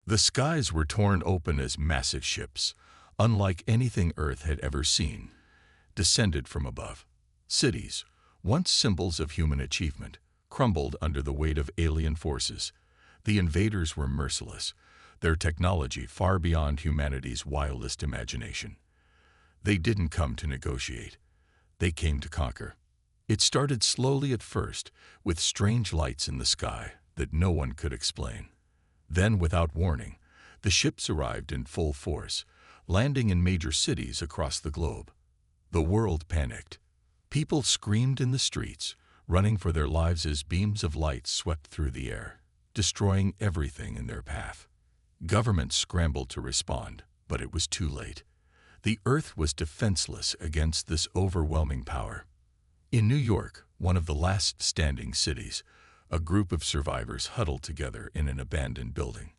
The skies were torn open as massive ships, unlike anything Earth had ever seen, descended from above. Cities, once symbols of human achievement, crumbled under the weight of alien forces. The invaders were merciless, their technology far beyond humanity's wildest imagination. They didn't come to negotiate. They came to conquer. It started slowly at first, with strange lights in the sky that no one could explain. Then, without warning, the ships arrived in full force, landing in major cities across the globe. The world panicked. People screamed in the streets, running for their lives as beams of light swept through the air, destroying everything in their path. Governments scrambled to respond, but it was too late. The Earth was defenseless against this overwhelming power. In New York, one of the last standing cities, a group of survivors huddled together in an abandoned building.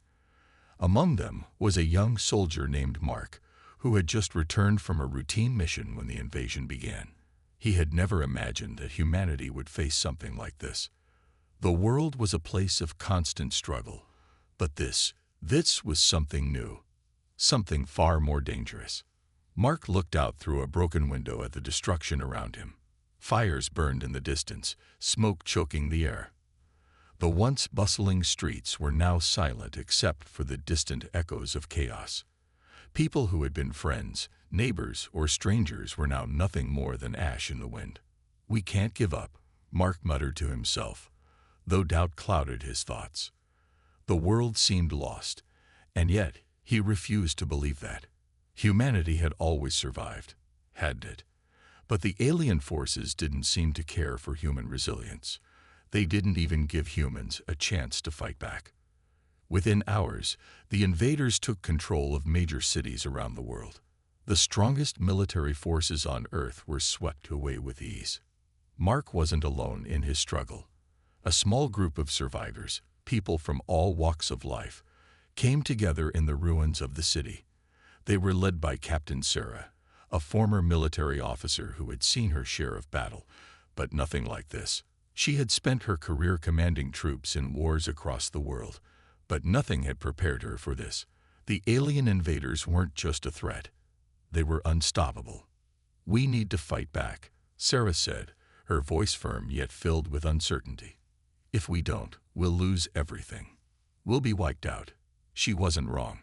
Among them was a young soldier named Mark, who had just returned from a routine mission when the invasion began. He had never imagined that humanity would face something like this. The world was a place of constant struggle, but this was something new, something far more dangerous. Mark looked out through a broken window at the destruction around him. Fires burned in the distance, smoke choking the air. The once bustling streets were now silent except for the distant echoes of chaos. People who had been friends, neighbors, or strangers were now nothing more than ash in the wind. "We can't give up," Mark muttered to himself, though doubt clouded his thoughts. The world seemed lost, and yet he refused to believe that. Humanity had always survived, hadn't it? But the alien forces didn't seem to care for human resilience. They didn't even give humans a chance to fight back. Within hours, the invaders took control of major cities around the world. The strongest military forces on Earth were swept away with ease. Mark wasn't alone in his struggle. A small group of survivors, people from all walks of life, came together in the ruins of the city. They were led by Captain Sarah, a former military officer who had seen her share of battle, but nothing like this. She had spent her career commanding troops in wars across the world, but nothing had prepared her for this. The alien invaders weren't just a threat. They were unstoppable. "We need to fight back," Sarah said, her voice firm yet filled with uncertainty. "If we don't, we'll lose everything. We'll be wiped out." She wasn't wrong.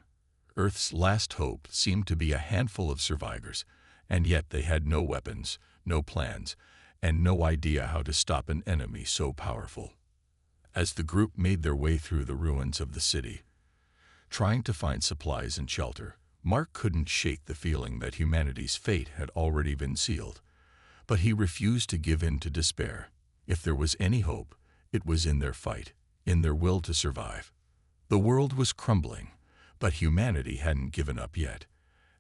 Earth's last hope seemed to be a handful of survivors, and yet they had no weapons, no plans, and no idea how to stop an enemy so powerful. As the group made their way through the ruins of the city, trying to find supplies and shelter, Mark couldn't shake the feeling that humanity's fate had already been sealed. But he refused to give in to despair. If there was any hope, it was in their fight, in their will to survive. The world was crumbling, but humanity hadn't given up yet,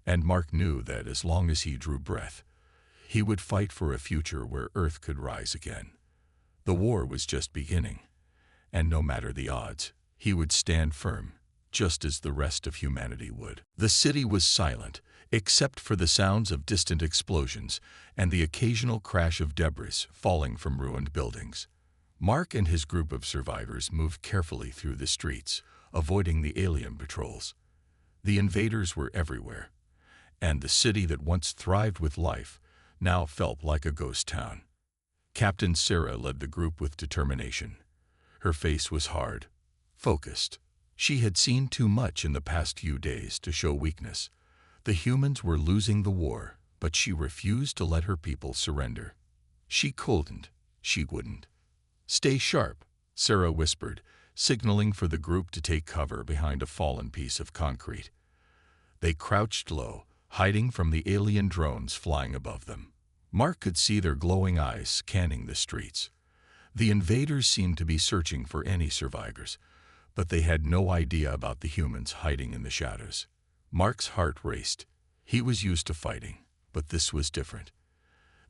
and Mark knew that as long as he drew breath, he would fight for a future where Earth could rise again. The war was just beginning, and no matter the odds, he would stand firm, just as the rest of humanity would. The city was silent, except for the sounds of distant explosions and the occasional crash of debris falling from ruined buildings. Mark and his group of survivors moved carefully through the streets, avoiding the alien patrols. The invaders were everywhere, and the city that once thrived with life now felt like a ghost town. Captain Sarah led the group with determination. Her face was hard, focused. She had seen too much in the past few days to show weakness. The humans were losing the war, but she refused to let her people surrender. She couldn't. She wouldn't. "Stay sharp," Sarah whispered, signaling for the group to take cover behind a fallen piece of concrete. They crouched low, hiding from the alien drones flying above them. Mark could see their glowing eyes scanning the streets. The invaders seemed to be searching for any survivors, but they had no idea about the humans hiding in the shadows. Mark's heart raced. He was used to fighting, but this was different.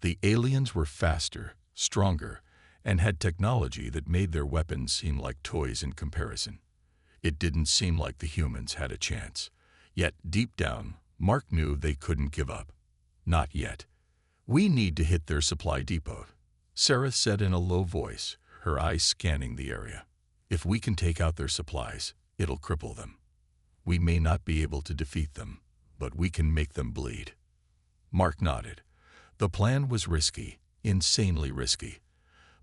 The aliens were faster, stronger, and had technology that made their weapons seem like toys in comparison. It didn't seem like the humans had a chance. Yet, deep down, Mark knew they couldn't give up. Not yet. "We need to hit their supply depot," Sarah said in a low voice, her eyes scanning the area. "If we can take out their supplies, it'll cripple them." We may not be able to defeat them, but we can make them bleed." Mark nodded. The plan was risky, insanely risky,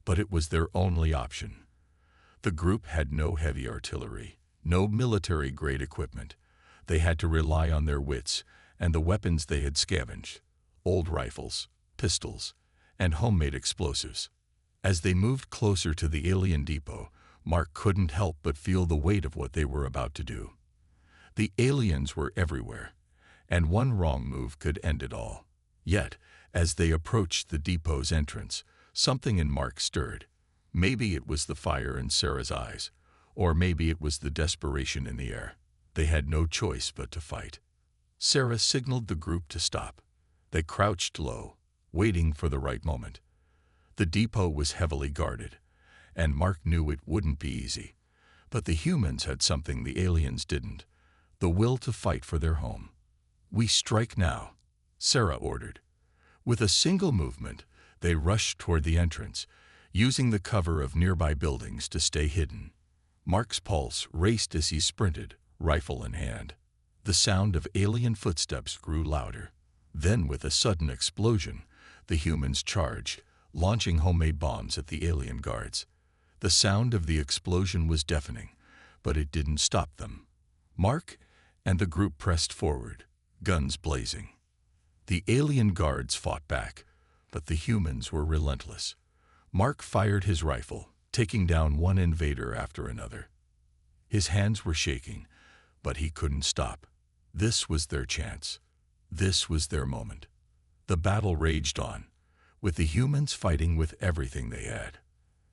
but it was their only option. The group had no heavy artillery, no military-grade equipment. They had to rely on their wits and the weapons they had scavenged: old rifles, pistols, and homemade explosives. As they moved closer to the alien depot, Mark couldn't help but feel the weight of what they were about to do. The aliens were everywhere, and one wrong move could end it all. Yet, as they approached the depot's entrance, something in Mark stirred. Maybe it was the fire in Sarah's eyes, or maybe it was the desperation in the air. They had no choice but to fight. Sarah signaled the group to stop. They crouched low, waiting for the right moment. The depot was heavily guarded, and Mark knew it wouldn't be easy. But the humans had something the aliens didn't: the will to fight for their home. "We strike now," Sarah ordered. With a single movement, they rushed toward the entrance, using the cover of nearby buildings to stay hidden. Mark's pulse raced as he sprinted, rifle in hand. The sound of alien footsteps grew louder. Then, with a sudden explosion, the humans charged, launching homemade bombs at the alien guards. The sound of the explosion was deafening, but it didn't stop them. Mark and the group pressed forward, guns blazing. The alien guards fought back, but the humans were relentless. Mark fired his rifle, taking down one invader after another. His hands were shaking, but he couldn't stop. This was their chance. This was their moment. The battle raged on, with the humans fighting with everything they had.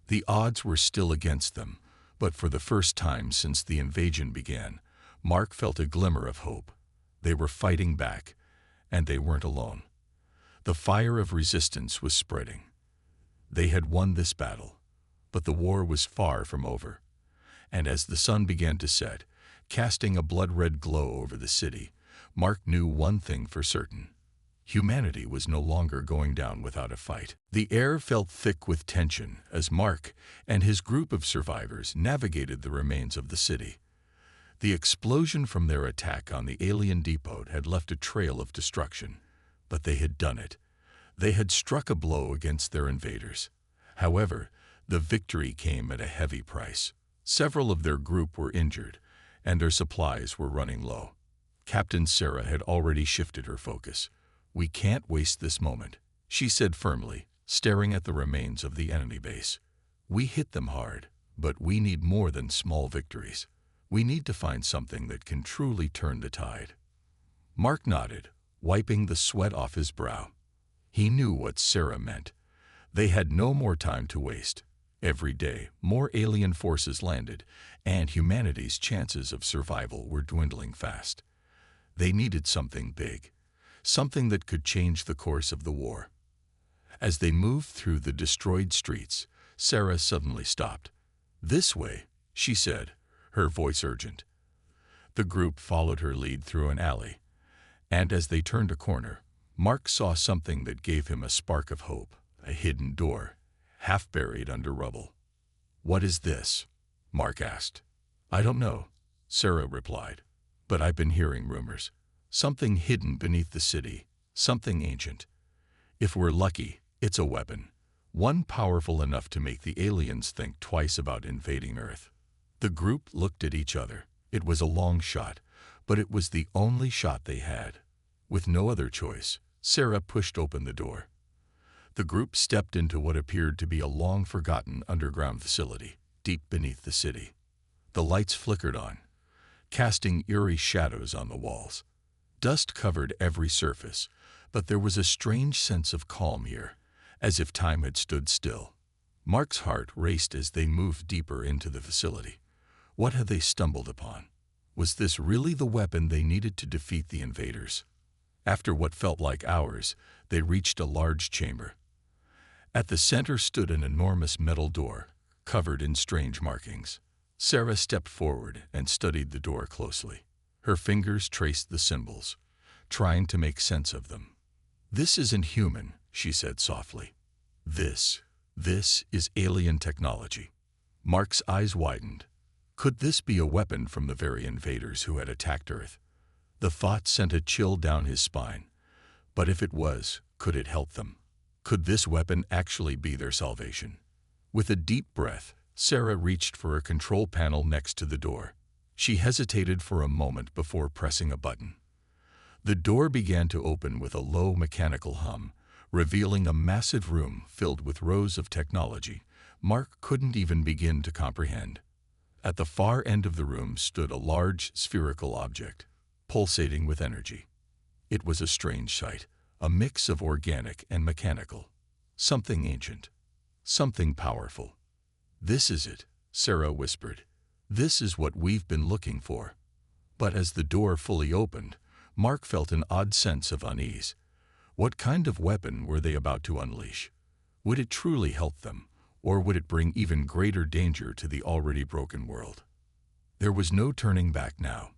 The odds were still against them, but for the first time since the invasion began, Mark felt a glimmer of hope. They were fighting back, and they weren't alone. The fire of resistance was spreading. They had won this battle, but the war was far from over. And as the sun began to set, casting a blood-red glow over the city, Mark knew one thing for certain: humanity was no longer going down without a fight. The air felt thick with tension as Mark and his group of survivors navigated the remains of the city. The explosion from their attack on the alien depot had left a trail of destruction, but they had done it. They had struck a blow against their invaders. However, the victory came at a heavy price. Several of their group were injured, and their supplies were running low. Captain Sarah had already shifted her focus. "We can't waste this moment," she said firmly, staring at the remains of the enemy base. "We hit them hard, but we need more than small victories. We need to find something that can truly turn the tide." Mark nodded, wiping the sweat off his brow. He knew what Sarah meant. They had no more time to waste. Every day, more alien forces landed, and humanity's chances of survival were dwindling fast. They needed something big, something that could change the course of the war. As they moved through the destroyed streets, Sarah suddenly stopped. "This way," she said, her voice urgent. The group followed her lead through an alley, and as they turned a corner, Mark saw something that gave him a spark of hope: a hidden door, half buried under rubble. "What is this?" Mark asked. "I don't know," Sarah replied, "but I've been hearing rumors. Something hidden beneath the city, something ancient. If we're lucky, it's a weapon, one powerful enough to make the aliens think twice about invading Earth." The group looked at each other. It was a long shot, but it was the only shot they had. With no other choice, Sarah pushed open the door. The group stepped into what appeared to be a long-forgotten underground facility, deep beneath the city. The lights flickered on, casting eerie shadows on the walls. Dust covered every surface, but there was a strange sense of calm here, as if time had stood still. Mark's heart raced as they moved deeper into the facility. What had they stumbled upon? Was this really the weapon they needed to defeat the invaders? After what felt like hours, they reached a large chamber. At the center stood an enormous metal door, covered in strange markings. Sarah stepped forward and studied the door closely. Her fingers traced the symbols, trying to make sense of them. "This isn't human," she said softly. This is alien technology." Mark's eyes widened. Could this be a weapon from the very invaders who had attacked Earth? The thought sent a chill down his spine. But if it was, could it help them? Could this weapon actually be their salvation? With a deep breath, Sarah reached for a control panel next to the door. She hesitated for a moment before pressing a button. The door began to open with a low mechanical hum, revealing a massive room filled with rows of technology Mark couldn't even begin to comprehend. At the far end of the room stood a large spherical object, pulsating with energy. It was a strange sight, a mix of organic and mechanical. Something ancient, something powerful. "This is it," Sarah whispered. "This is what we've been looking for." But as the door fully opened, Mark felt an odd sense of unease. What kind of weapon were they about to unleash? Would it truly help them, or would it bring even greater danger to the already broken world? There was no turning back now.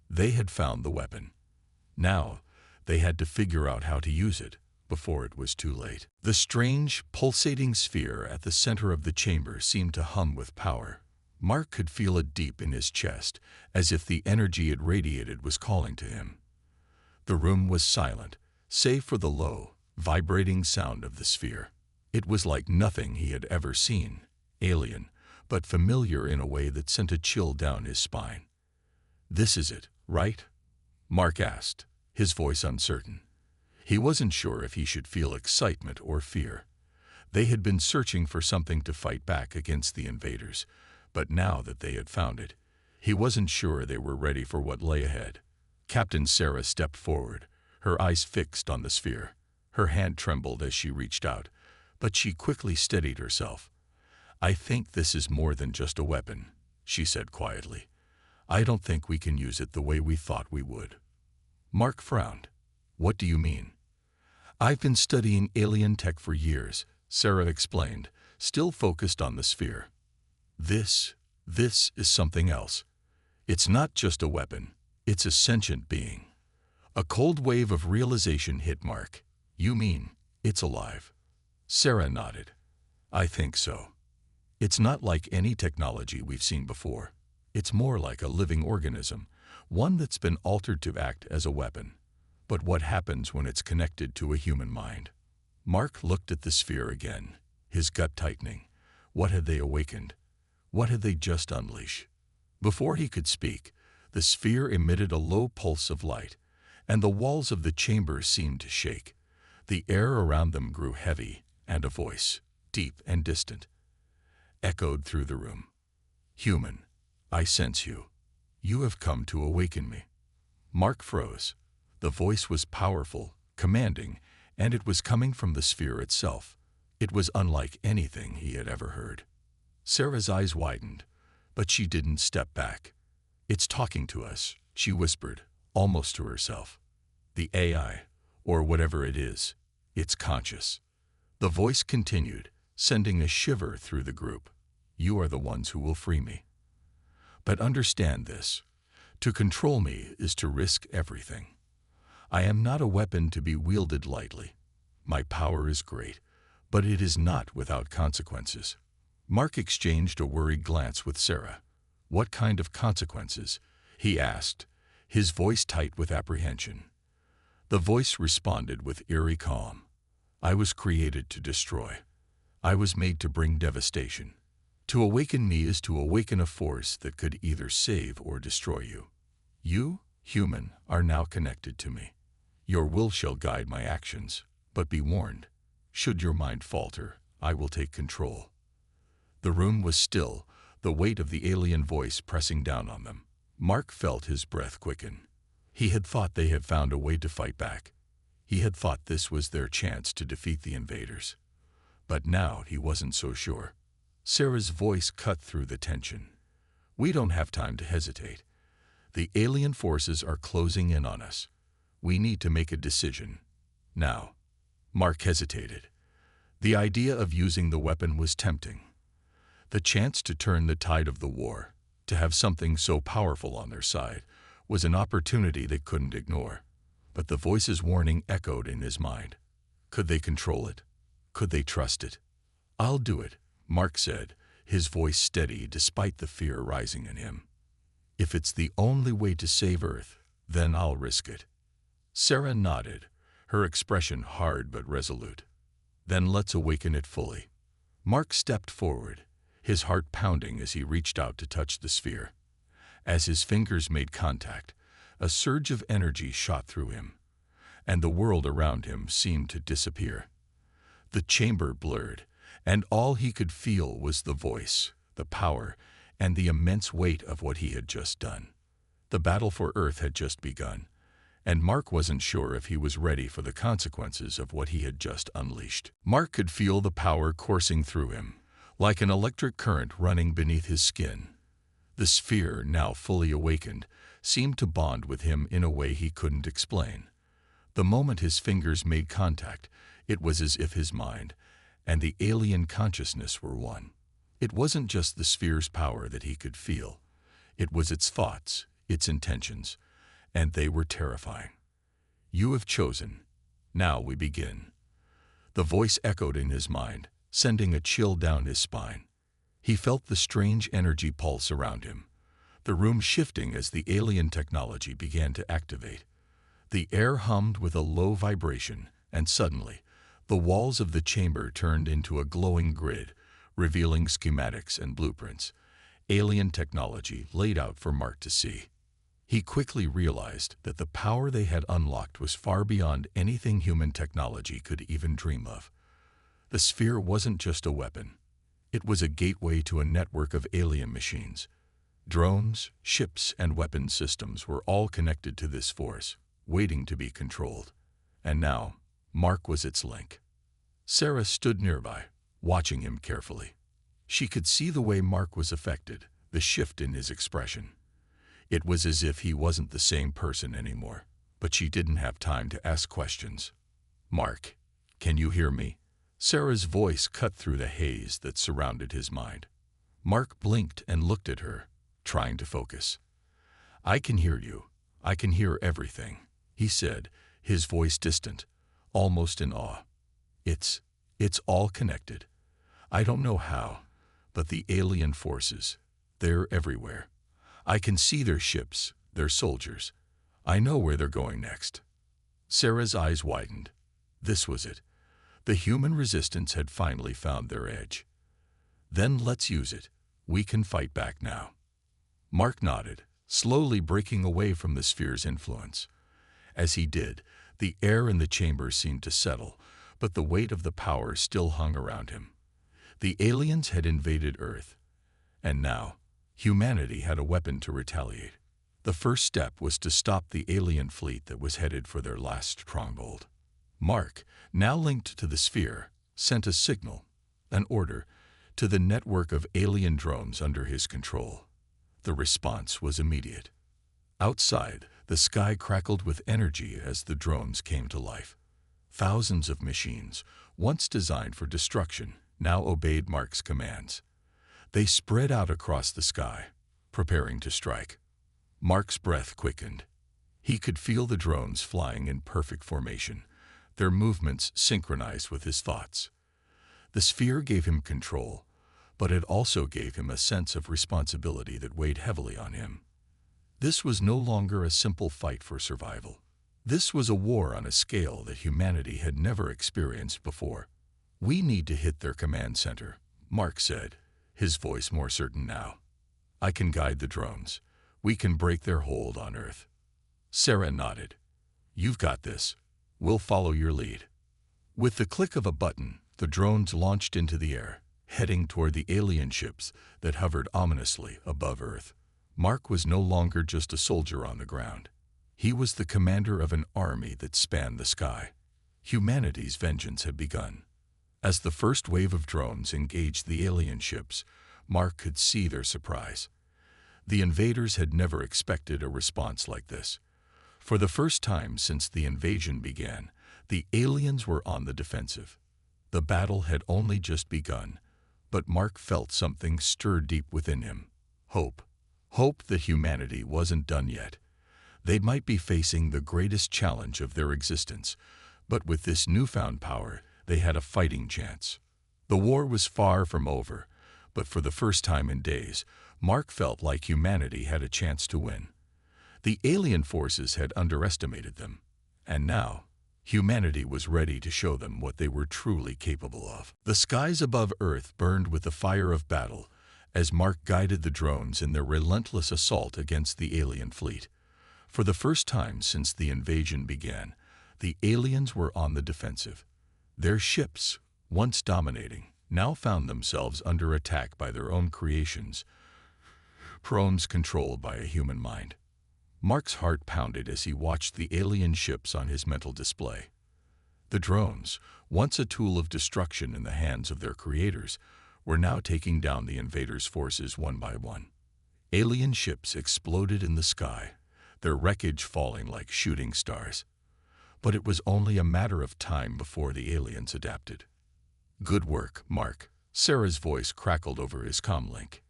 They had found the weapon. Now, they had to figure out how to use it before it was too late. The strange, pulsating sphere at the center of the chamber seemed to hum with power. Mark could feel it deep in his chest, as if the energy it radiated was calling to him. The room was silent, save for the low, vibrating sound of the sphere. It was like nothing he had ever seen, alien, but familiar in a way that sent a chill down his spine. "This is it, right?" Mark asked, his voice uncertain. He wasn't sure if he should feel excitement or fear. They had been searching for something to fight back against the invaders, but now that they had found it, he wasn't sure they were ready for what lay ahead. Captain Sarah stepped forward, her eyes fixed on the sphere. Her hand trembled as she reached out, but she quickly steadied herself. "I think this is more than just a weapon," she said quietly. "I don't think we can use it the way we thought we would." Mark frowned. "What do you mean?" "I've been studying alien tech for years," Sarah explained, still focused on the sphere. This is something else. It's not just a weapon, it's a sentient being." A cold wave of realization hit Mark. "You mean, it's alive?" Sarah nodded. "I think so. It's not like any technology we've seen before. It's more like a living organism, one that's been altered to act as a weapon. But what happens when it's connected to a human mind?" Mark looked at the sphere again, his gut tightening. What had they awakened? What had they just unleashed? Before he could speak, the sphere emitted a low pulse of light, and the walls of the chamber seemed to shake. The air around them grew heavy, and a voice, deep and distant, echoed through the room. "Human, I sense you. You have come to awaken me." Mark froze. The voice was powerful, commanding, and it was coming from the sphere itself. It was unlike anything he had ever heard. Sarah's eyes widened, but she didn't step back. "It's talking to us," she whispered, almost to herself. "The AI, or whatever it is, it's conscious." The voice continued, sending a shiver through the group. "You are the ones who will free me. But understand this. To control me is to risk everything. I am not a weapon to be wielded lightly. My power is great, but it is not without consequences." Mark exchanged a worried glance with Sarah. "What kind of consequences?" he asked, his voice tight with apprehension. The voice responded with eerie calm. "I was created to destroy. I was made to bring devastation. To awaken me is to awaken a force that could either save or destroy you. You, human, are now connected to me. Your will shall guide my actions, but be warned. Should your mind falter, I will take control." The room was still, the weight of the alien voice pressing down on them. Mark felt his breath quicken. He had thought they had found a way to fight back. He had thought this was their chance to defeat the invaders. But now he wasn't so sure. Sarah's voice cut through the tension. "We don't have time to hesitate. The alien forces are closing in on us. We need to make a decision. Now." Mark hesitated. The idea of using the weapon was tempting. The chance to turn the tide of the war, to have something so powerful on their side, was an opportunity they couldn't ignore. But the voice's warning echoed in his mind. Could they control it? Could they trust it? "I'll do it," Mark said, his voice steady despite the fear rising in him. "If it's the only way to save Earth, then I'll risk it." Sarah nodded, her expression hard but resolute. "Then let's awaken it fully." Mark stepped forward, his heart pounding as he reached out to touch the sphere. As his fingers made contact, a surge of energy shot through him, and the world around him seemed to disappear. The chamber blurred, and all he could feel was the voice, the power, and the immense weight of what he had just done. The battle for Earth had just begun, and Mark wasn't sure if he was ready for the consequences of what he had just unleashed. Mark could feel the power coursing through him, like an electric current running beneath his skin. The sphere, now fully awakened, seemed to bond with him in a way he couldn't explain. The moment his fingers made contact, it was as if his mind and the alien consciousness were one. It wasn't just the sphere's power that he could feel. It was its thoughts, its intentions, and they were terrifying. "You have chosen. Now we begin." The voice echoed in his mind, sending a chill down his spine. He felt the strange energy pulse around him, the room shifting as the alien technology began to activate. The air hummed with a low vibration, and suddenly, the walls of the chamber turned into a glowing grid, revealing schematics and blueprints, alien technology laid out for Mark to see. He quickly realized that the power they had unlocked was far beyond anything human technology could even dream of. The sphere wasn't just a weapon. It was a gateway to a network of alien machines. Drones, ships, and weapon systems were all connected to this force, waiting to be controlled. And now, Mark was its link. Sarah stood nearby, watching him carefully. She could see the way Mark was affected, the shift in his expression. It was as if he wasn't the same person anymore, but she didn't have time to ask questions. "Mark, can you hear me?" Sarah's voice cut through the haze that surrounded his mind. Mark blinked and looked at her, trying to focus. "I can hear you. I can hear everything," he said, his voice distant, almost in awe. It's all connected. I don't know how, but the alien forces, they're everywhere. I can see their ships, their soldiers. I know where they're going next." Sarah's eyes widened. This was it. The human resistance had finally found their edge. "Then let's use it. We can fight back now." Mark nodded, slowly breaking away from the sphere's influence. As he did, the air in the chamber seemed to settle, but the weight of the power still hung around him. The aliens had invaded Earth, and now, humanity had a weapon to retaliate. The first step was to stop the alien fleet that was headed for their last stronghold. Mark, now linked to the sphere, sent a signal, an order, to the network of alien drones under his control. The response was immediate. Outside, the sky crackled with energy as the drones came to life. Thousands of machines, once designed for destruction, now obeyed Mark's commands. They spread out across the sky, preparing to strike. Mark's breath quickened. He could feel the drones flying in perfect formation, their movements synchronized with his thoughts. The sphere gave him control, but it also gave him a sense of responsibility that weighed heavily on him. This was no longer a simple fight for survival. This was a war on a scale that humanity had never experienced before. "We need to hit their command center," Mark said, his voice more certain now. "I can guide the drones. We can break their hold on Earth." Sarah nodded. "You've got this. We'll follow your lead." With the click of a button, the drones launched into the air, heading toward the alien ships that hovered ominously above Earth. Mark was no longer just a soldier on the ground. He was the commander of an army that spanned the sky. Humanity's vengeance had begun. As the first wave of drones engaged the alien ships, Mark could see their surprise. The invaders had never expected a response like this. For the first time since the invasion began, the aliens were on the defensive. The battle had only just begun, but Mark felt something stir deep within him. Hope. Hope that humanity wasn't done yet. They might be facing the greatest challenge of their existence, but with this newfound power, they had a fighting chance. The war was far from over, But for the first time in days, Mark felt like humanity had a chance to win. The alien forces had underestimated them, and now humanity was ready to show them what they were truly capable of. The skies above Earth burned with the fire of battle as Mark guided the drones in their relentless assault against the alien fleet. For the first time since the invasion began, the aliens were on the defensive. Their ships, once dominating, now found themselves under attack by their own creations, drones controlled by a human mind. Mark's heart pounded as he watched the alien ships on his mental display. The drones, once a tool of destruction in the hands of their creators, were now taking down the invaders' forces one by one. Alien ships exploded in the sky, their wreckage falling like shooting stars. But it was only a matter of time before the aliens adapted. "Good work, Mark." Sarah's voice crackled over his comlink.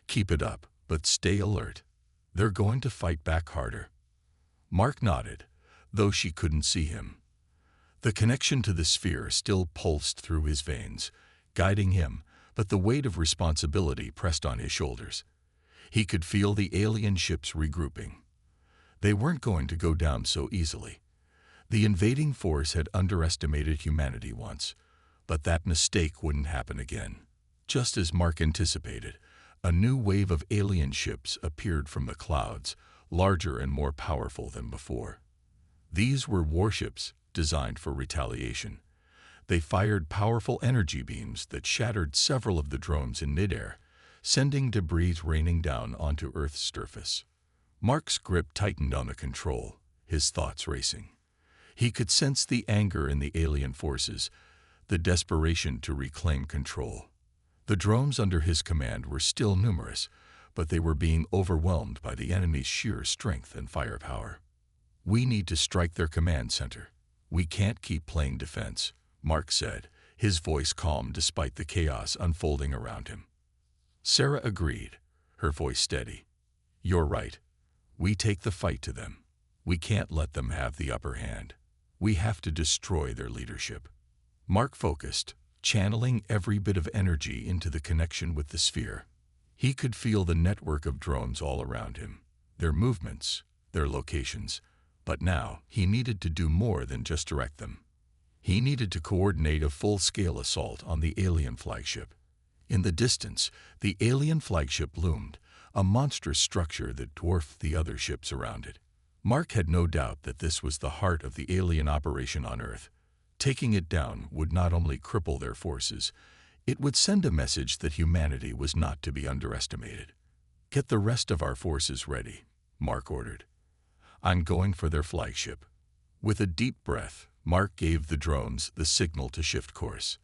"Keep it up, but stay alert. They're going to fight back harder." Mark nodded, though she couldn't see him. The connection to the sphere still pulsed through his veins, guiding him, but the weight of responsibility pressed on his shoulders. He could feel the alien ships regrouping. They weren't going to go down so easily. The invading force had underestimated humanity once, but that mistake wouldn't happen again. Just as Mark anticipated, a new wave of alien ships appeared from the clouds, larger and more powerful than before. These were warships designed for retaliation. They fired powerful energy beams that shattered several of the drones in midair, sending debris raining down onto Earth's surface. Mark's grip tightened on the control, his thoughts racing. He could sense the anger in the alien forces, the desperation to reclaim control. The drones under his command were still numerous, but they were being overwhelmed by the enemy's sheer strength and firepower. "We need to strike their command center. We can't keep playing defense," Mark said, his voice calm despite the chaos unfolding around him. Sarah agreed, her voice steady. "You're right. We take the fight to them. We can't let them have the upper hand. We have to destroy their leadership." Mark focused, channeling every bit of energy into the connection with the sphere. He could feel the network of drones all around him, their movements, their locations, but now he needed to do more than just direct them. He needed to coordinate a full-scale assault on the alien flagship. In the distance, the alien flagship loomed, a monstrous structure that dwarfed the other ships around it. Mark had no doubt that this was the heart of the alien operation on Earth. Taking it down would not only cripple their forces, it would send a message that humanity was not to be underestimated. "Get the rest of our forces ready," Mark ordered. "I'm going for their flagship." With a deep breath, Mark gave the drones the signal to shift course.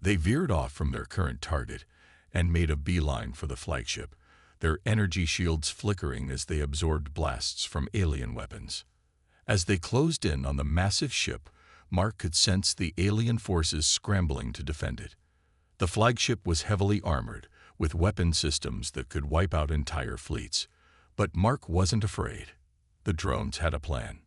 They veered off from their current target and made a beeline for the flagship, their energy shields flickering as they absorbed blasts from alien weapons. As they closed in on the massive ship, Mark could sense the alien forces scrambling to defend it. The flagship was heavily armored, with weapon systems that could wipe out entire fleets. But Mark wasn't afraid. The drones had a plan.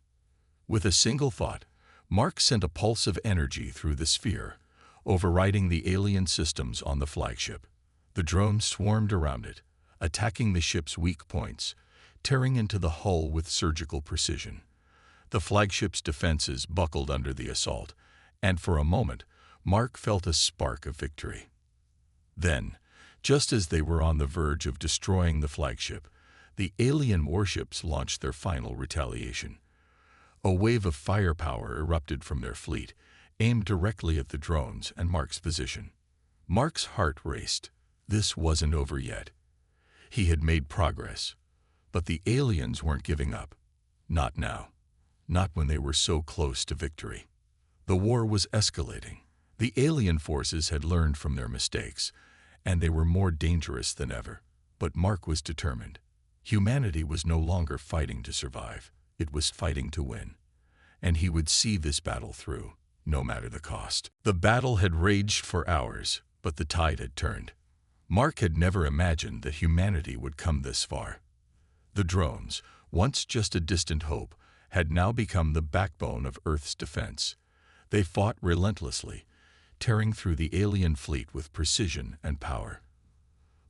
With a single thought, Mark sent a pulse of energy through the sphere, overriding the alien systems on the flagship. The drones swarmed around it, attacking the ship's weak points, tearing into the hull with surgical precision. The flagship's defenses buckled under the assault, and for a moment, Mark felt a spark of victory. Then, just as they were on the verge of destroying the flagship, the alien warships launched their final retaliation. A wave of firepower erupted from their fleet, aimed directly at the drones and Mark's position. Mark's heart raced. This wasn't over yet. He had made progress, but the aliens weren't giving up. Not now. Not when they were so close to victory. The war was escalating. The alien forces had learned from their mistakes, and they were more dangerous than ever. But Mark was determined. Humanity was no longer fighting to survive. It was fighting to win. And he would see this battle through, no matter the cost. The battle had raged for hours, but the tide had turned. Mark had never imagined that humanity would come this far. The drones, once just a distant hope, had now become the backbone of Earth's defense. They fought relentlessly, tearing through the alien fleet with precision and power.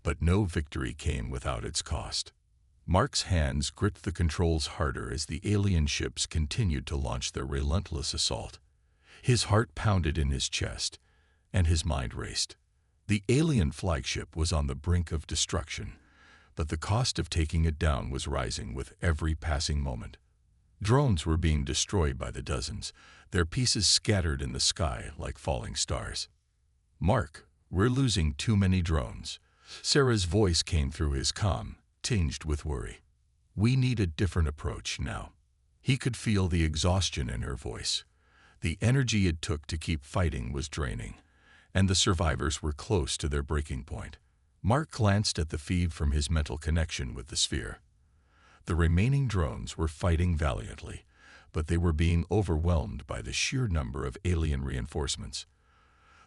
But no victory came without its cost. Mark's hands gripped the controls harder as the alien ships continued to launch their relentless assault. His heart pounded in his chest, and his mind raced. The alien flagship was on the brink of destruction, but the cost of taking it down was rising with every passing moment. Drones were being destroyed by the dozens, their pieces scattered in the sky like falling stars. "Mark, we're losing too many drones." Sarah's voice came through his comm, tinged with worry. "We need a different approach now." He could feel the exhaustion in her voice. The energy it took to keep fighting was draining, and the survivors were close to their breaking point. Mark glanced at the feed from his mental connection with the sphere. The remaining drones were fighting valiantly, but they were being overwhelmed by the sheer number of alien reinforcements.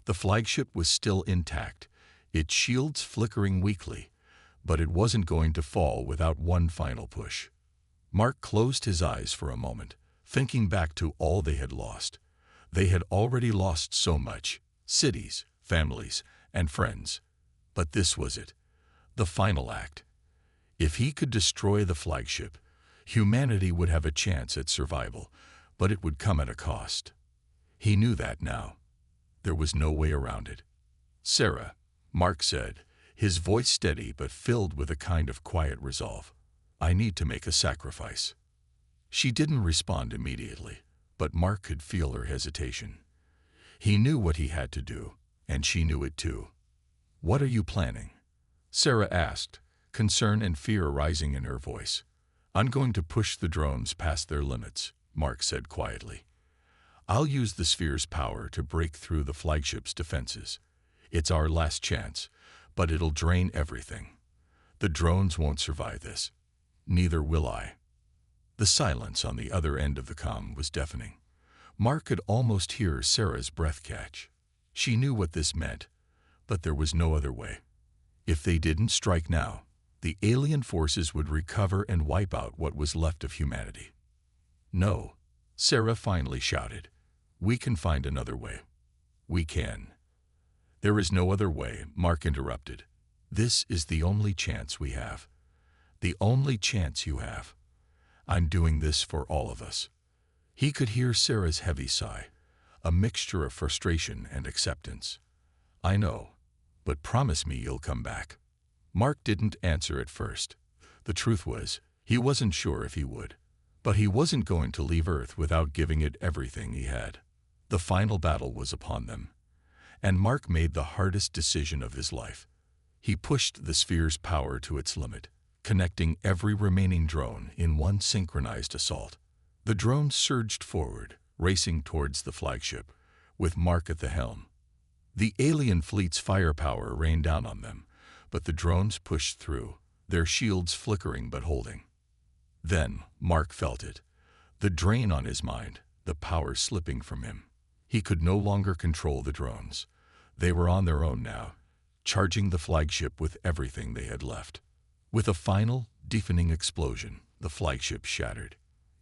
The flagship was still intact, its shields flickering weakly, but it wasn't going to fall without one final push. Mark closed his eyes for a moment, thinking back to all they had lost. They had already lost so much: cities, families, and friends. But this was it, the final act. If he could destroy the flagship, humanity would have a chance at survival, but it would come at a cost. He knew that now. There was no way around it. "Sarah," Mark said, his voice steady but filled with a kind of quiet resolve, "I need to make a sacrifice." She didn't respond immediately, but Mark could feel her hesitation. He knew what he had to do, and she knew it too. "What are you planning?" Sarah asked, concern and fear rising in her voice. "I'm going to push the drones past their limits," Mark said quietly. "I'll use the sphere's power to break through the flagship's defenses. It's our last chance, but it'll drain everything. The drones won't survive this. Neither will I." The silence on the other end of the comm was deafening. Mark could almost hear Sarah's breath catch. She knew what this meant, but there was no other way. If they didn't strike now, the alien forces would recover and wipe out what was left of humanity. "No," Sarah finally shouted. "We can find another way." "We can." "There is no other way," Mark interrupted. "This is the only chance we have. The only chance you have. I'm doing this for all of us." He could hear Sarah's heavy sigh, a mixture of frustration and acceptance. "I know, but promise me you'll come back." Mark didn't answer at first. The truth was, he wasn't sure if he would. But he wasn't going to leave Earth without giving it everything he had. The final battle was upon them, and Mark made the hardest decision of his life. He pushed the sphere's power to its limit, connecting every remaining drone in one synchronized assault. The drones surged forward, racing towards the flagship, with Mark at the helm. The alien fleet's firepower rained down on them, but the drones pushed through, their shields flickering but holding. Then Mark felt it, the drain on his mind, the power slipping from him. He could no longer control the drones. They were on their own now, charging the flagship with everything they had left. With a final, deafening explosion, the flagship shattered.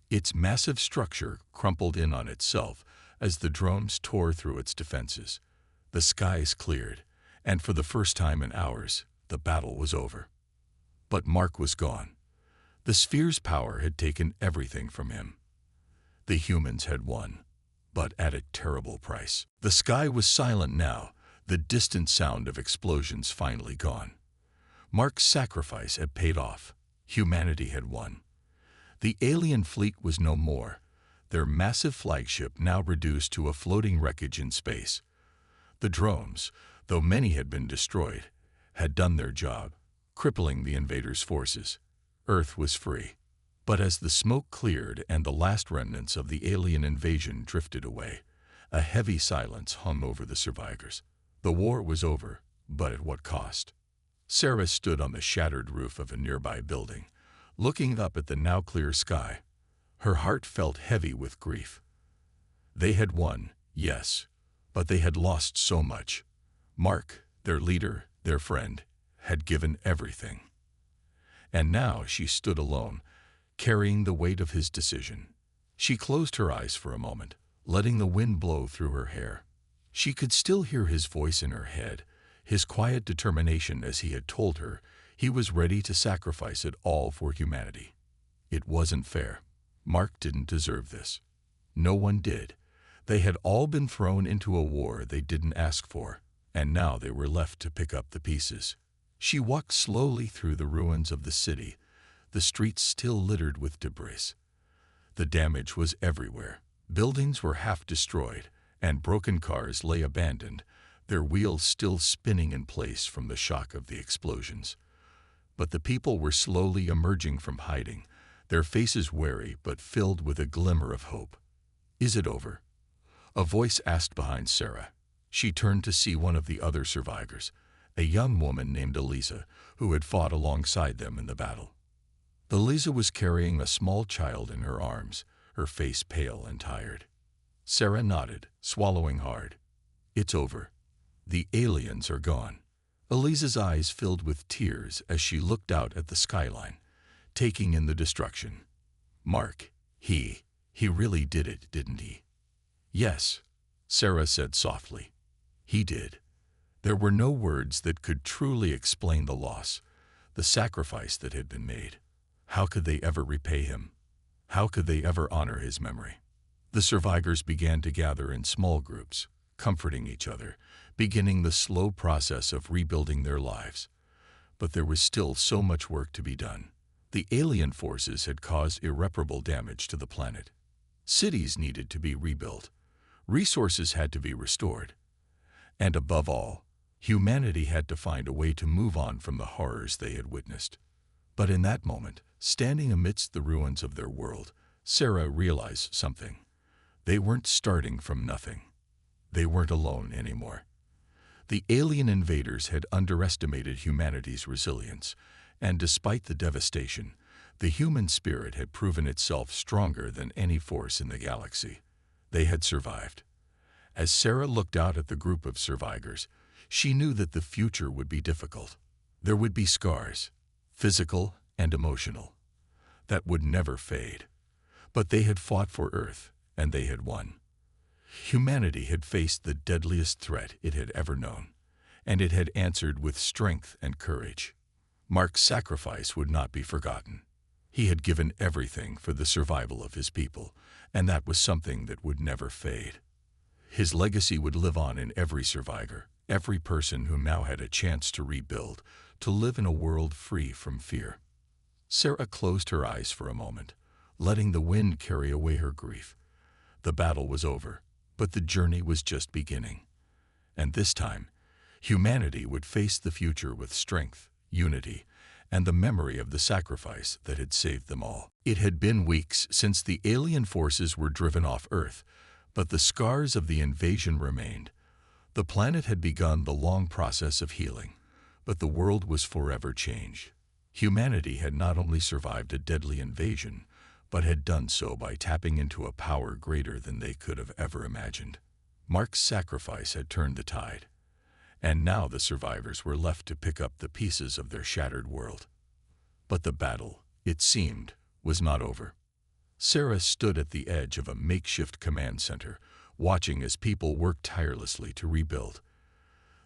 Its massive structure crumpled in on itself as the drones tore through its defenses. The skies cleared, and for the first time in hours, the battle was over. But Mark was gone. The sphere's power had taken everything from him. The humans had won, but at a terrible price. The sky was silent now, the distant sound of explosions finally gone. Mark's sacrifice had paid off. Humanity had won. The alien fleet was no more, their massive flagship now reduced to a floating wreckage in space. The drones, though many had been destroyed, had done their job, crippling the invaders' forces. Earth was free. But as the smoke cleared and the last remnants of the alien invasion drifted away, a heavy silence hung over the survivors. The war was over, but at what cost? Sarah stood on the shattered roof of a nearby building, looking up at the now clear sky. Her heart felt heavy with grief. They had won, yes, but they had lost so much. Mark, their leader, their friend, had given everything. And now she stood alone, carrying the weight of his decision. She closed her eyes for a moment, letting the wind blow through her hair. She could still hear his voice in her head, his quiet determination as he had told her he was ready to sacrifice it all for humanity. It wasn't fair. Mark didn't deserve this. No one did. They had all been thrown into a war they didn't ask for, and now they were left to pick up the pieces. She walked slowly through the ruins of the city, the streets still littered with debris. The damage was everywhere. Buildings were half destroyed, and broken cars lay abandoned, their wheels still spinning in place from the shock of the explosions. But the people were slowly emerging from hiding, their faces wary but filled with a glimmer of hope. "Is it over?" a voice asked behind Sarah. She turned to see one of the other survivors, a young woman named Eliza, who had fought alongside them in the battle. Eliza was carrying a small child in her arms, her face pale and tired. Sarah nodded, swallowing hard. "It's over. The aliens are gone." Eliza's eyes filled with tears as she looked out at the skyline, taking in the destruction. "Mark, he really did it, didn't he?" "Yes," Sarah said softly. "He did." There were no words that could truly explain the loss, the sacrifice that had been made. How could they ever repay him? How could they ever honor his memory? The survivors began to gather in small groups, comforting each other, beginning the slow process of rebuilding their lives. But there was still so much work to be done. The alien forces had caused irreparable damage to the planet. Cities needed to be rebuilt. Resources had to be restored. And above all, humanity had to find a way to move on from the horrors they had witnessed. But in that moment, standing amidst the ruins of their world, Sarah realized something. They weren't starting from nothing. They weren't alone anymore. The alien invaders had underestimated humanity's resilience, and despite the devastation, the human spirit had proven itself stronger than any force in the galaxy. They had survived. As Sarah looked out at the group of survivors, she knew that the future would be difficult. There would be scars, physical and emotional, that would never fade. But they had fought for Earth, and they had won. Humanity had faced the deadliest threat it had ever known, and it had answered with strength and courage. Mark's sacrifice would not be forgotten. He had given everything for the survival of his people, and that was something that would never fade. His legacy would live on in every survivor, every person who now had a chance to rebuild, to live in a world free from fear. Sarah closed her eyes for a moment, letting the wind carry away her grief. The battle was over, but the journey was just beginning. And this time, humanity would face the future with strength, unity, and the memory of the sacrifice that had saved them all. It had been weeks since the alien forces were driven off Earth, but the scars of the invasion remained. The planet had begun the long process of healing, but the world was forever changed. Humanity had not only survived a deadly invasion, but had done so by tapping into a power greater than they could have ever imagined. Mark's sacrifice had turned the tide, and now the survivors were left to pick up the pieces of their shattered world. But the battle, it seemed, was not over. Sarah stood at the edge of a makeshift command center, watching as people worked tirelessly to rebuild.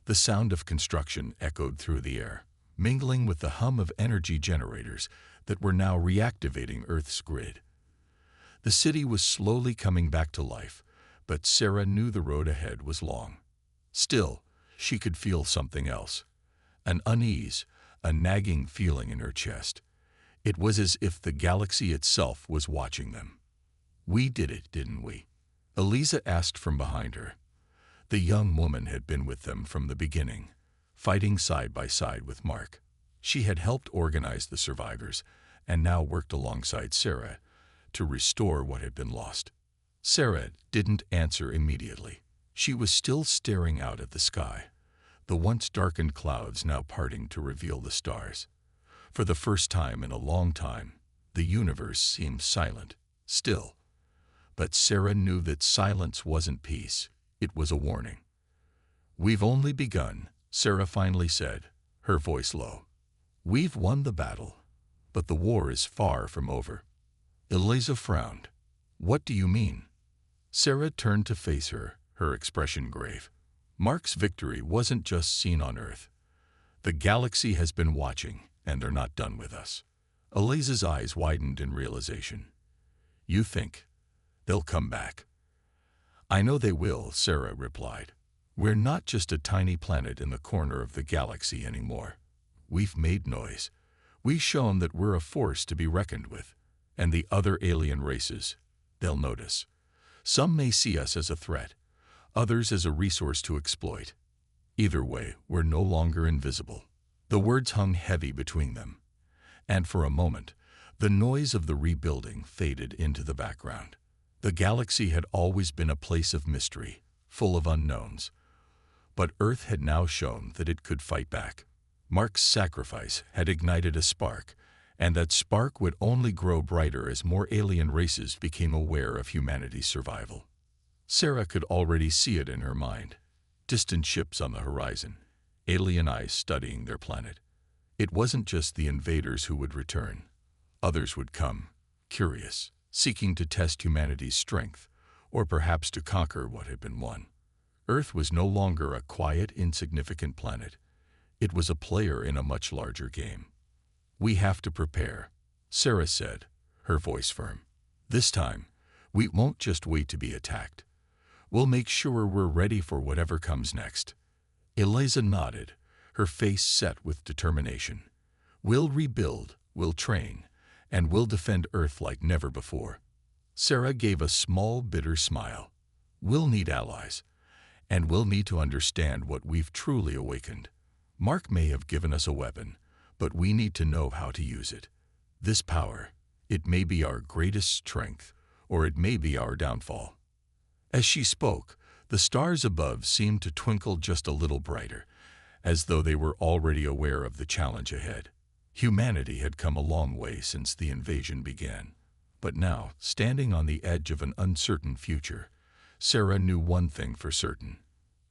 The sound of construction echoed through the air, mingling with the hum of energy generators that were now reactivating Earth's grid. The city was slowly coming back to life, but Sarah knew the road ahead was long. Still, she could feel something else, an unease, a nagging feeling in her chest. It was as if the galaxy itself was watching them. "We did it, didn't we?" Eliza asked from behind her. The young woman had been with them from the beginning, fighting side by side with Mark. She had helped organize the survivors and now worked alongside Sarah to restore what had been lost. Sarah didn't answer immediately. She was still staring out at the sky, the once darkened clouds now parting to reveal the stars. For the first time in a long time, the universe seemed silent, still. But Sarah knew that silence wasn't peace, it was a warning. "We've only begun," Sarah finally said, her voice low. "We've won the battle, but the war is far from over." Eliza frowned. "What do you mean?" Sarah turned to face her, her expression grave. Mark's victory wasn't just seen on Earth. The galaxy has been watching, and they're not done with us. Eliza's eyes widened in realization. You think they'll come back? I know they will, Sarah replied. We're not just a tiny planet in the corner of the galaxy anymore. We've made noise. We've shown that we're a force to be reckoned with. And the other alien races, they'll notice. Some may see us as a threat, others as a resource to exploit. Either way, we're no longer invisible. The words hung heavy between them. And for a moment, the noise of the rebuilding faded into the background. The galaxy had always been a place of mystery, full of unknowns. But Earth had now shown that it could fight back. Mark's sacrifice had ignited a spark, and that spark would only grow brighter as more alien races became aware of humanity's survival. Sarah could already see it in her mind. Distant ships on the horizon, alien eyes studying their planet. It wasn't just the invaders who would return. Others would come, curious, seeking to test humanity's strength, or perhaps to conquer what had been won. Earth was no longer a quiet, insignificant planet. It was a player in a much larger game. We have to prepare, Sarah said, her voice firm. This time, we won't just wait to be attacked. We'll make sure we're ready for whatever comes next. Eliza nodded, her face set with determination. We'll rebuild, we'll train, and we'll defend Earth like never before. Sarah gave a small, bitter smile. We'll need allies, and we'll need to understand what we've truly awakened. Mark may have given us a weapon, but we need to know how to use it. This power, it may be our greatest strength, or it may be our downfall. As she spoke, the stars above seemed to twinkle just a little brighter, as though they were already aware of the challenge ahead. Humanity had come a long way since the invasion began. But now, standing on the edge of an uncertain future, Sarah knew one thing for certain.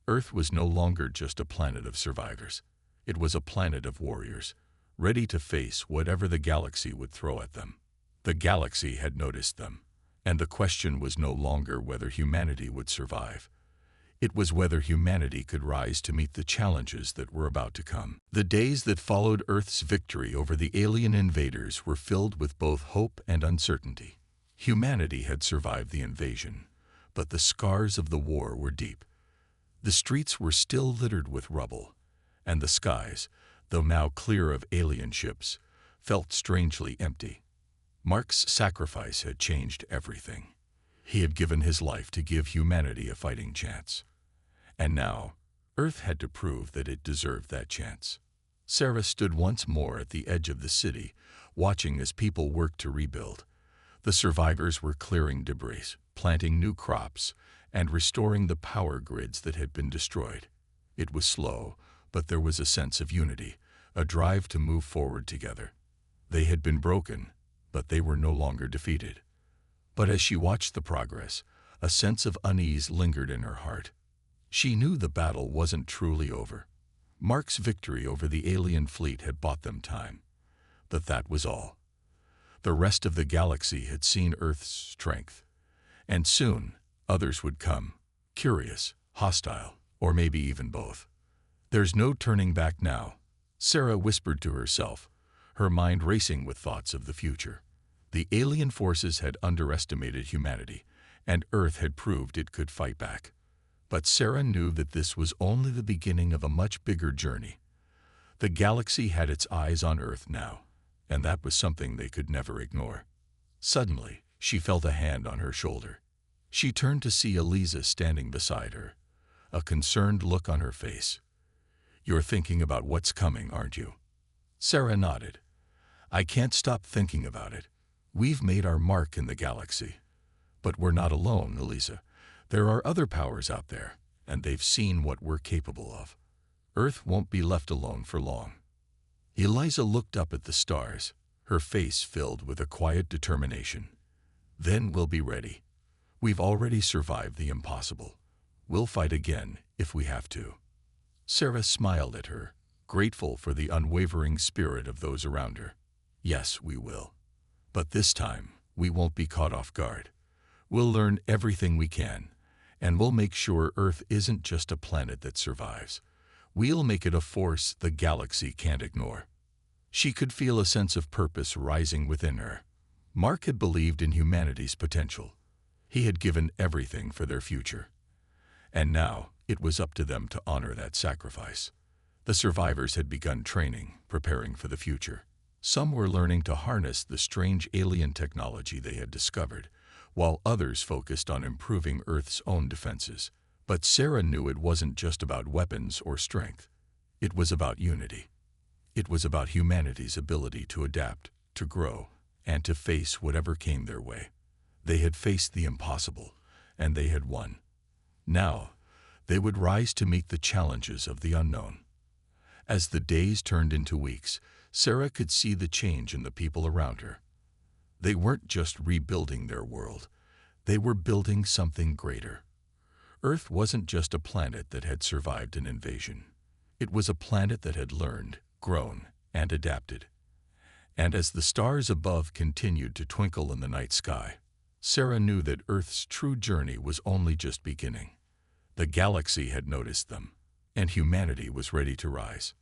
Earth was no longer just a planet of survivors. It was a planet of warriors, ready to face whatever the galaxy would throw at them. The galaxy had noticed them, and the question was no longer whether humanity would survive. It was whether humanity could rise to meet the challenges that were about to come. The days that followed Earth's victory over the alien invaders were filled with both hope and uncertainty. Humanity had survived the invasion, but the scars of the war were deep. The streets were still littered with rubble, and the skies, though now clear of alien ships, felt strangely empty. Mark's sacrifice had changed everything. He had given his life to give humanity a fighting chance. And now, Earth had to prove that it deserved that chance. Sarah stood once more at the edge of the city, watching as people worked to rebuild. The survivors were clearing debris, planting new crops, and restoring the power grids that had been destroyed. It was slow, but there was a sense of unity, a drive to move forward together. They had been broken, but they were no longer defeated. But as she watched the progress, a sense of unease lingered in her heart. She knew the battle wasn't truly over. Mark's victory over the alien fleet had bought them time. But that was all. The rest of the galaxy had seen Earth's strength. And soon, others would come, curious, hostile, or maybe even both. There's no turning back now, Sarah whispered to herself, her mind racing with thoughts of the future. The alien forces had underestimated humanity, and Earth had proved it could fight back. But Sarah knew that this was only the beginning of a much bigger journey. The galaxy had its eyes on Earth now, and that was something they could never ignore. Suddenly, she felt a hand on her shoulder. She turned to see Eliza standing beside her, a concerned look on her face. You're thinking about what's coming, aren't you? Sarah nodded. I can't stop thinking about it. We've made our mark in the galaxy. But we're not alone, Eliza. There are other powers out there, and they've seen what we're capable of. Earth won't be left alone for long. Eliza looked up at the stars, her face filled with a quiet determination. Then we'll be ready. We've already survived the impossible. We'll fight again if we have to. Sarah smiled at her, grateful for the unwavering spirit of those around her. Yes, we will. But this time, we won't be caught off guard. We'll learn everything we can, And we'll make sure Earth isn't just a planet that survives. We'll make it a force the galaxy can't ignore. She could feel a sense of purpose rising within her. Mark had believed in humanity's potential. He had given everything for their future. And now, it was up to them to honor that sacrifice. The survivors had begun training, preparing for the future. Some were learning to harness the strange alien technology they had discovered, while others focused on improving Earth's own defenses. But Sarah knew it wasn't just about weapons or strength. It was about unity. It was about humanity's ability to adapt, to grow, and to face whatever came their way. They had faced the impossible, and they had won. Now, they would rise to meet the challenges of the unknown. As the days turned into weeks, Sarah could see the change in the people around her. They weren't just rebuilding their world. They were building something greater. Earth wasn't just a planet that had survived an invasion. It was a planet that had learned, grown, and adapted. And as the stars above continued to twinkle in the night sky, Sarah knew that Earth's true journey was only just beginning. The galaxy had noticed them, and humanity was ready to rise.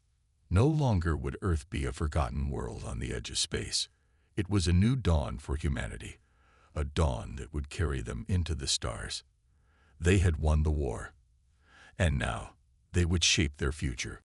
No longer would Earth be a forgotten world on the edge of space. It was a new dawn for humanity, a dawn that would carry them into the stars. They had won the war, and now they would shape their future.